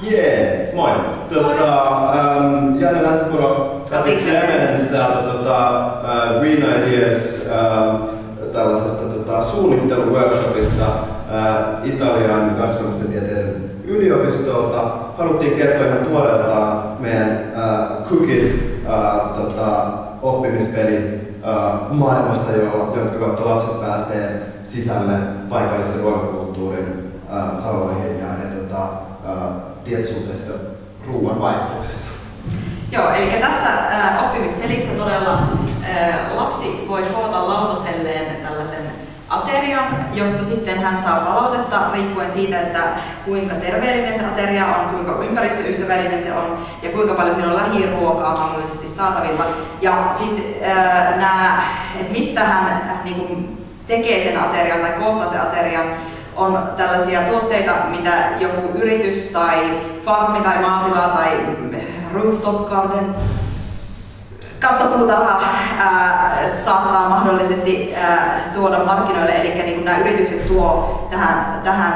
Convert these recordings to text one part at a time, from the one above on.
Jee, moi. Janne Länsipuro, Kati Clemens täältä Green Ideas tällaisesta suunnitteluworkshopista Italian gastronomisten tieteiden yliopistolta. Haluttiin kertoa ihan tuoreeltaan meidän Cookit oppimispeli maailmasta, jonka kautta lapset pääsee sisälle paikallisen ruokakulttuurin saloihin ja tietoisuuteen ruoan vaikutuksesta. Joo, eli tässä oppimispelissä todella lapsi voi koota lautaselleen tällaisen aterian, josta sitten hän saa palautetta riippuen siitä, että kuinka terveellinen se ateria on, kuinka ympäristöystävällinen se on ja kuinka paljon siinä on lähiruokaa mahdollisesti saatavilla. Ja sitten että mistä hän tekee sen aterian tai koostaa sen aterian, on tällaisia tuotteita, mitä joku yritys tai farmi tai maatila tai rooftop garden kattopuutarha saattaa mahdollisesti tuoda markkinoille, eli nämä yritykset tuo tähän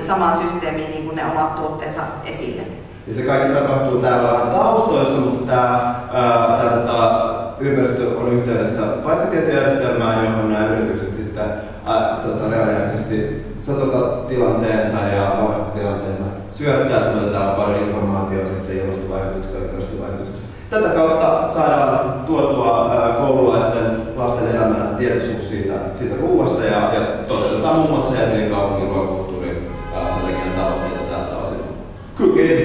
samaan systeemiin ne omat tuotteensa esille. Ja se kaikki tapahtuu täällä taustoissa, mutta tämä ympäristö on yhteydessä paikkatietojärjestelmään, johon nämä yritykset sitten reaaliaikaisesti satotilanteensa ja varastilanteensa syöttää, samalla täällä on paljon informaatiota sitten ilmastovaikutuksista ja ympäristövaikutuksista. Tätä kautta saadaan tuotua koululaisten lasten elämään tietoisuus siitä ruuasta ja toteutetaan muun muassa Helsingin kaupungin ruokakulttuurin strategian tavoitteita tältä osin. Cookit!